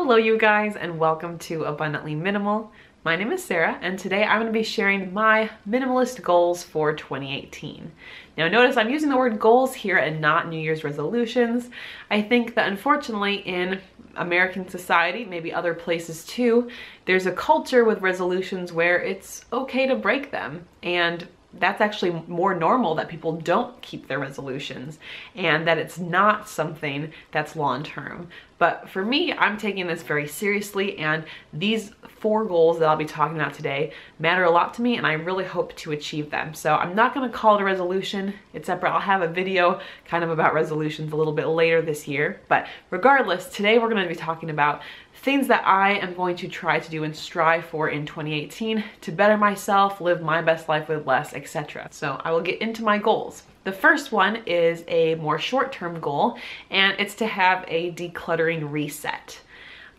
Hello you guys, and welcome to Abundantly Minimal. My name is Sarah, and today I'm going to be sharing my minimalist goals for 2018. Now notice I'm using the word goals here and not New Year's resolutions. I think that unfortunately in American society, maybe other places too, there's a culture with resolutions where it's okay to break them, and that's actually more normal that people don't keep their resolutions and that it's not something that's long-term. But for me, I'm taking this very seriously, and these 4 goals that I'll be talking about today matter a lot to me, and I really hope to achieve them. So I'm not going to call it a resolution. It's separate. I'll have a video kind of about resolutions a little bit later this year. But regardless, today we're going to be talking about things that I am going to try to do and strive for in 2018 to better myself, live my best life with less, etc. So I will get into my goals. The first one is a more short-term goal, and it's to have a decluttering reset.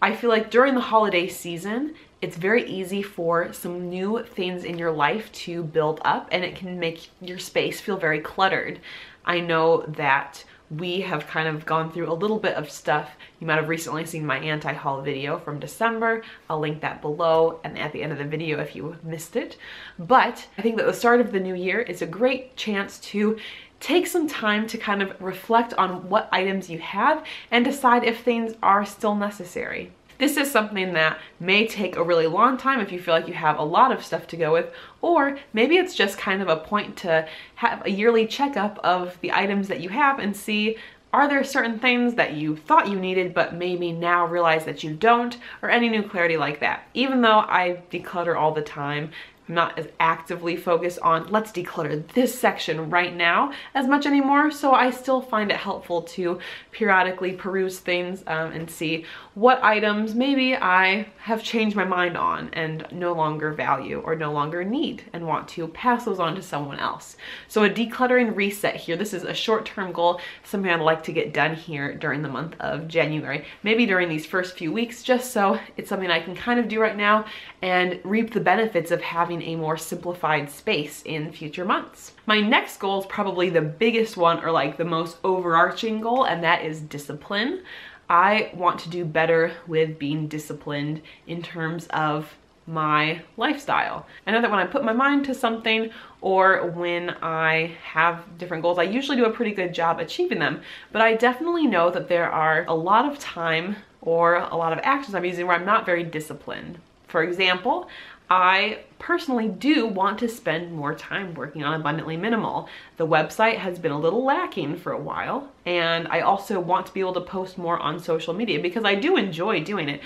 I feel like during the holiday season, it's very easy for some new things in your life to build up, and it can make your space feel very cluttered. I know that we have kind of gone through a little bit of stuff. You might have recently seen my anti-haul video from December. I'll link that below and at the end of the video if you missed it. But I think that the start of the new year is a great chance to take some time to kind of reflect on what items you have and decide if things are still necessary. This is something that may take a really long time if you feel like you have a lot of stuff to go with, or maybe it's just kind of a point to have a yearly checkup of the items that you have and see, are there certain things that you thought you needed but maybe now realize that you don't, or any new clarity like that. Even though I declutter all the time, I'm not as actively focused on let's declutter this section right now as much anymore, so I still find it helpful to periodically peruse things and see what items maybe I have changed my mind on and no longer value or no longer need and want to pass those on to someone else. So a decluttering reset here. This is a short-term goal, something I'd like to get done here during the month of January, maybe during these first few weeks, just so it's something I can kind of do right now and reap the benefits of having a more simplified space in future months. My next goal is probably the biggest one, or like the most overarching goal, and that is discipline. I want to do better with being disciplined in terms of my lifestyle. I know that when I put my mind to something or when I have different goals, I usually do a pretty good job achieving them, but I definitely know that there are a lot of time or a lot of actions I'm using where I'm not very disciplined. For example, I personally do want to spend more time working on Abundantly Minimal. The website has been a little lacking for a while, and I also want to be able to post more on social media because I do enjoy doing it.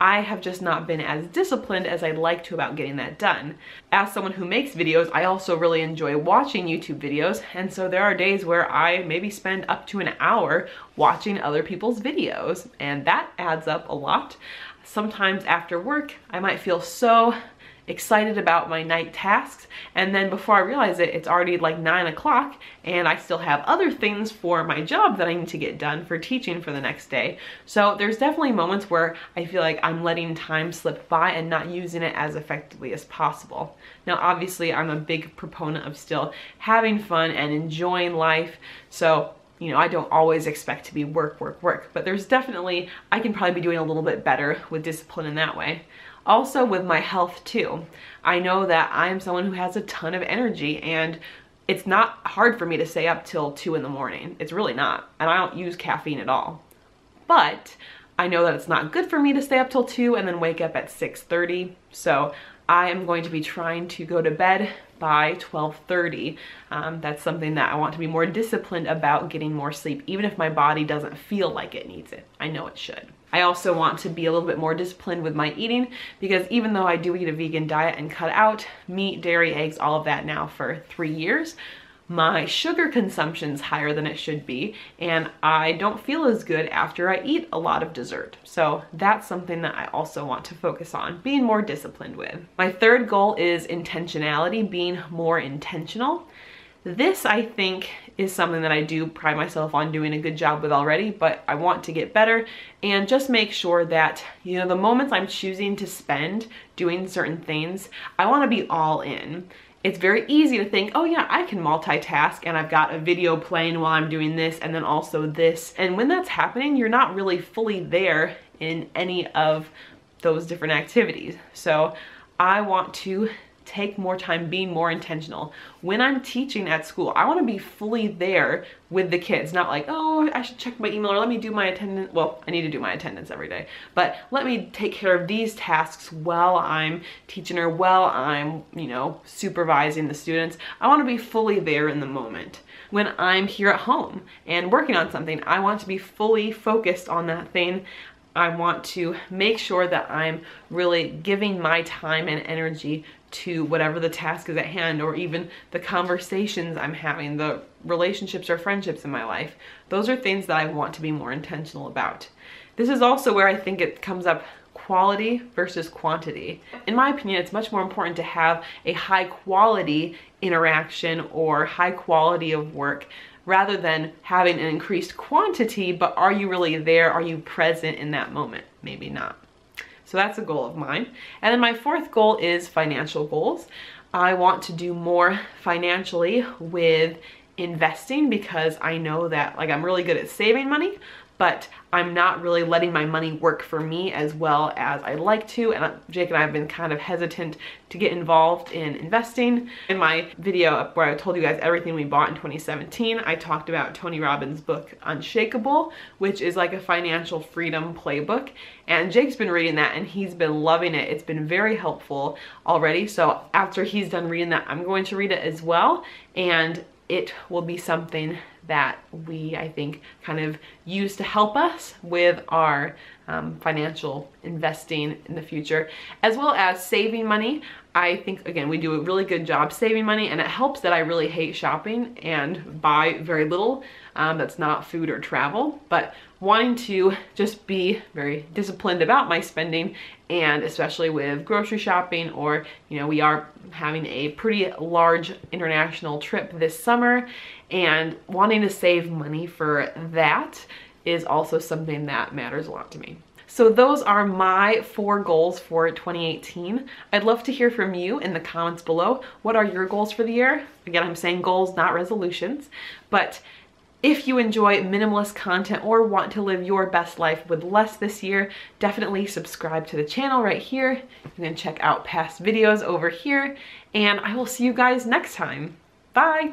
I have just not been as disciplined as I'd like to about getting that done. As someone who makes videos, I also really enjoy watching YouTube videos, and so there are days where I maybe spend up to an hour watching other people's videos, and that adds up a lot. Sometimes after work, I might feel so excited about my night tasks, and then before I realize it, it's already like 9 o'clock and I still have other things for my job that I need to get done for teaching for the next day. So there's definitely moments where I feel like I'm letting time slip by and not using it as effectively as possible. Now obviously I'm a big proponent of still having fun and enjoying life, so you know, I don't always expect to be work, but there's definitely, I can probably be doing a little bit better with discipline in that way. Also with my health too. I know that I'm someone who has a ton of energy, and it's not hard for me to stay up till 2 in the morning. It's really not, and I don't use caffeine at all. But I know that it's not good for me to stay up till 2 and then wake up at 6:30, so I am going to be trying to go to bed by 12:30. That's something that I want to be more disciplined about, getting more sleep, even if my body doesn't feel like it needs it. I know it should. I also want to be a little bit more disciplined with my eating, because even though I do eat a vegan diet and cut out meat, dairy, eggs, all of that now for 3 years, my sugar consumption's higher than it should be, and I don't feel as good after I eat a lot of dessert. So that's something that I also want to focus on, being more disciplined with. My third goal is intentionality, being more intentional. This, I think, is something that I do pride myself on doing a good job with already, but I want to get better and just make sure that, you know, the moments I'm choosing to spend doing certain things, I want to be all in. It's very easy to think, oh yeah, I can multitask and I've got a video playing while I'm doing this and then also this. And when that's happening, you're not really fully there in any of those different activities. So I want to take more time being more intentional. When I'm teaching at school, I want to be fully there with the kids, not like, oh, I should check my email or let me do my attendance. Well, I need to do my attendance every day, but let me take care of these tasks while I'm teaching or while I'm, supervising the students. I want to be fully there in the moment. When I'm here at home and working on something, I want to be fully focused on that thing. I want to make sure that I'm really giving my time and energy to whatever the task is at hand, or even the conversations I'm having, the relationships or friendships in my life. Those are things that I want to be more intentional about. This is also where I think it comes up quality versus quantity. In my opinion, it's much more important to have a high quality interaction or high quality of work rather than having an increased quantity, but are you really there? Are you present in that moment? Maybe not. So that's a goal of mine. And then my fourth goal is financial goals. I want to do more financially with investing because I know that I'm really good at saving money, but I'm not really letting my money work for me as well as I'd like to. And Jake and I have been kind of hesitant to get involved in investing. In my video where I told you guys everything we bought in 2017, I talked about Tony Robbins' book, Unshakable, which is like a financial freedom playbook. And Jake's been reading that and he's been loving it. It's been very helpful already. So after he's done reading that, I'm going to read it as well. And it will be something that we, I think, kind of use to help us with our financial investing in the future, as well as saving money. I think, again, we do a really good job saving money, and it helps that I really hate shopping and buy very little that's not food or travel, but wanting to just be very disciplined about my spending, and especially with grocery shopping, or, we are having a pretty large international trip this summer, and wanting to save money for that is also something that matters a lot to me. So those are my 4 goals for 2018. I'd love to hear from you in the comments below. What are your goals for the year? Again, I'm saying goals, not resolutions, but if you enjoy minimalist content or want to live your best life with less this year, definitely subscribe to the channel right here. You can check out past videos over here, and I will see you guys next time. Bye!